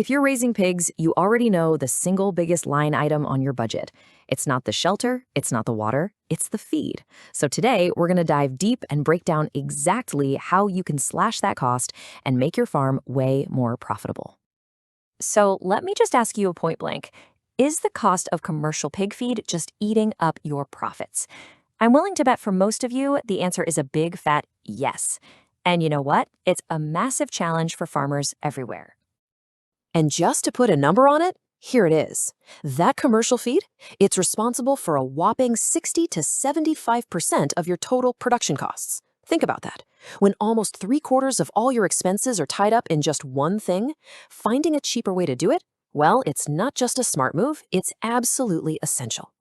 If you're raising pigs, you already know the single biggest line item on your budget. It's not the shelter, it's not the water, it's the feed. So today, we're going to dive deep and break down exactly how you can slash that cost and make your farm way more profitable. So let me just ask you a point blank. Is the cost of commercial pig feed just eating up your profits? I'm willing to bet for most of you, the answer is a big fat yes. And you know what? It's a massive challenge for farmers everywhere. And just to put a number on it, here it is. That commercial feed, it's responsible for a whopping 60 to 75% of your total production costs. Think about that. When almost 3/4 of all your expenses are tied up in just one thing, finding a cheaper way to do it, well, it's not just a smart move, it's absolutely essential.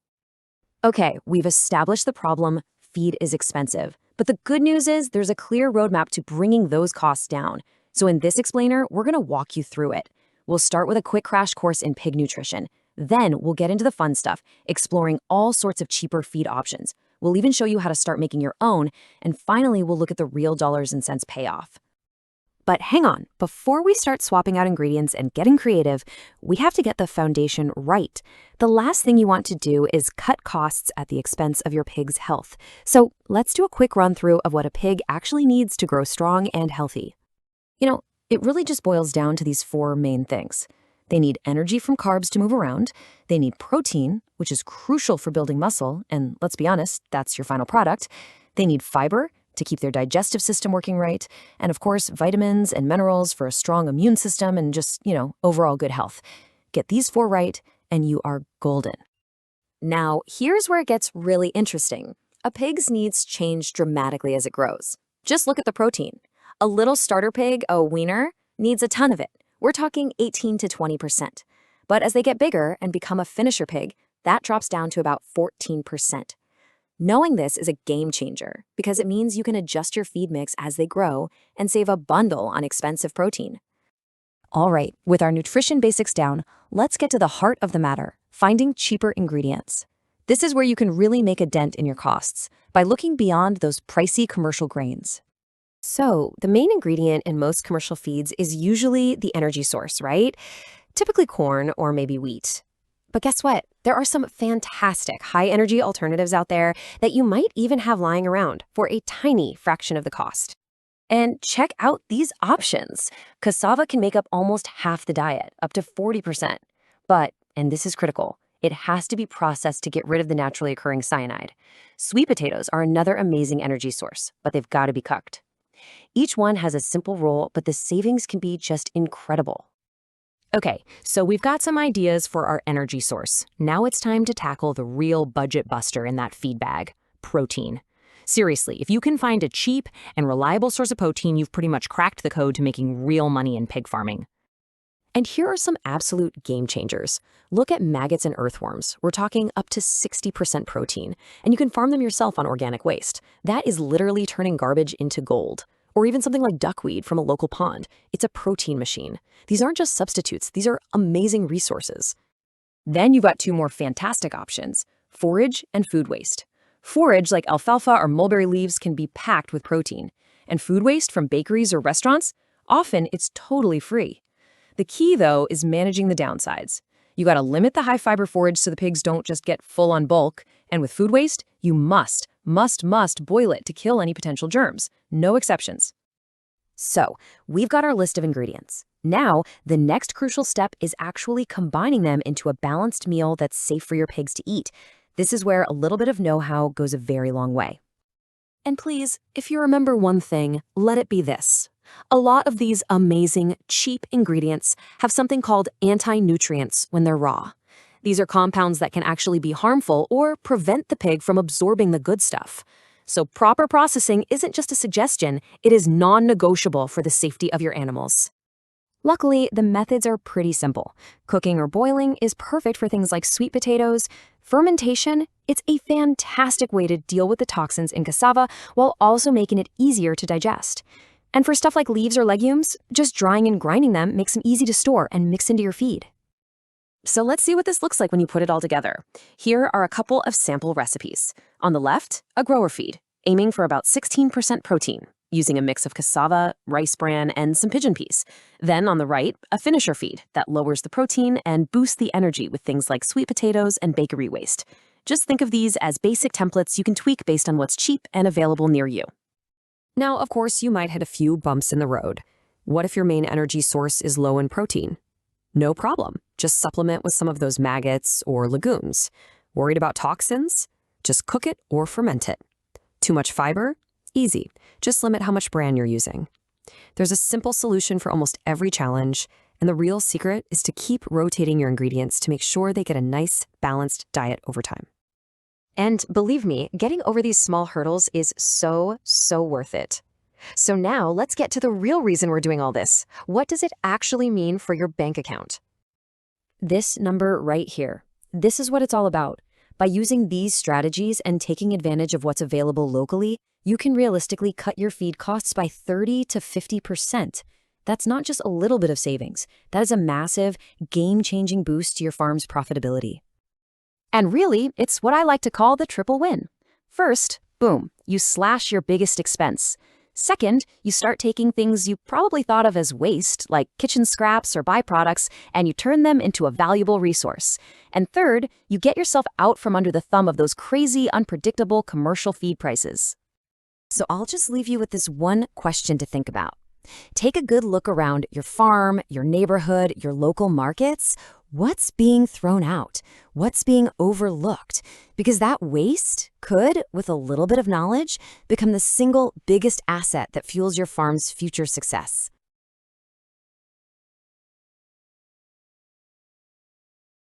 Okay, we've established the problem. Feed is expensive. But the good news is there's a clear roadmap to bringing those costs down. So in this explainer, we're going to walk you through it. We'll start with a quick crash course in pig nutrition. Then we'll get into the fun stuff, exploring all sorts of cheaper feed options. We'll even show you how to start making your own. And finally, we'll look at the real dollars and cents payoff. But hang on, before we start swapping out ingredients and getting creative, we have to get the foundation right. The last thing you want to do is cut costs at the expense of your pig's health. So let's do a quick run through of what a pig actually needs to grow strong and healthy. It really just boils down to these four main things. They need energy from carbs to move around. They need protein, which is crucial for building muscle, and let's be honest, that's your final product. They need fiber to keep their digestive system working right, and of course, vitamins and minerals for a strong immune system and just, overall good health. Get these four right, and you are golden. Now, here's where it gets really interesting. A pig's needs change dramatically as it grows. Just look at the protein. A little starter pig, a weaner, needs a ton of it. We're talking 18 to 20%. But as they get bigger and become a finisher pig, that drops down to about 14%. Knowing this is a game changer because it means you can adjust your feed mix as they grow and save a bundle on expensive protein. All right, with our nutrition basics down, let's get to the heart of the matter, finding cheaper ingredients. This is where you can really make a dent in your costs by looking beyond those pricey commercial grains. So, the main ingredient in most commercial feeds is usually the energy source, right? Typically corn or maybe wheat. But guess what? There are some fantastic high-energy alternatives out there that you might even have lying around for a tiny fraction of the cost. And check out these options. Cassava can make up almost half the diet, up to 40%. But, and this is critical, it has to be processed to get rid of the naturally occurring cyanide. Sweet potatoes are another amazing energy source, but they've got to be cooked. Each one has a simple rule, but the savings can be just incredible. Okay, so we've got some ideas for our energy source. Now it's time to tackle the real budget buster in that feed bag, protein. Seriously, if you can find a cheap and reliable source of protein, you've pretty much cracked the code to making real money in pig farming. And here are some absolute game changers. Look at maggots and earthworms. We're talking up to 60% protein, and you can farm them yourself on organic waste. That is literally turning garbage into gold. Or even something like duckweed from a local pond. It's a protein machine. These aren't just substitutes, these are amazing resources. Then you've got two more fantastic options, forage and food waste. Forage like alfalfa or mulberry leaves can be packed with protein. And food waste from bakeries or restaurants, often it's totally free. The key, though, is managing the downsides. You got to limit the high-fiber forage so the pigs don't just get full on bulk. And with food waste, you must boil it to kill any potential germs. No exceptions. So, we've got our list of ingredients. Now, the next crucial step is actually combining them into a balanced meal that's safe for your pigs to eat. This is where a little bit of know-how goes a very long way. And please, if you remember one thing, let it be this. A lot of these amazing, cheap ingredients have something called anti-nutrients when they're raw. These are compounds that can actually be harmful or prevent the pig from absorbing the good stuff. So proper processing isn't just a suggestion, it is non-negotiable for the safety of your animals. Luckily, the methods are pretty simple. Cooking or boiling is perfect for things like sweet potatoes. Fermentation, it's a fantastic way to deal with the toxins in cassava while also making it easier to digest. And for stuff like leaves or legumes, just drying and grinding them makes them easy to store and mix into your feed. So let's see what this looks like when you put it all together. Here are a couple of sample recipes. On the left, a grower feed, aiming for about 16% protein. using a mix of cassava, rice bran, and some pigeon peas. Then on the right, a finisher feed that lowers the protein and boosts the energy with things like sweet potatoes and bakery waste. Just think of these as basic templates you can tweak based on what's cheap and available near you. Now, of course, you might hit a few bumps in the road. What if your main energy source is low in protein? No problem. Just supplement with some of those maggots or legumes. Worried about toxins? Just cook it or ferment it. Too much fiber? Easy. Just limit how much bran you're using. There's a simple solution for almost every challenge, and the real secret is to keep rotating your ingredients to make sure they get a nice, balanced diet over time. And believe me, getting over these small hurdles is so worth it. So now let's get to the real reason we're doing all this. What does it actually mean for your bank account? This number right here. This is what it's all about. By using these strategies and taking advantage of what's available locally, you can realistically cut your feed costs by 30 to 50%. That's not just a little bit of savings. That is a massive, game-changing boost to your farm's profitability. And really, it's what I like to call the triple win. First, boom, you slash your biggest expense. Second, you start taking things you probably thought of as waste, like kitchen scraps or byproducts, and you turn them into a valuable resource. And third, you get yourself out from under the thumb of those crazy, unpredictable commercial feed prices. So I'll just leave you with this one question to think about. Take a good look around your farm, your neighborhood, your local markets. What's being thrown out? What's being overlooked? Because that waste could, with a little bit of knowledge, become the single biggest asset that fuels your farm's future success.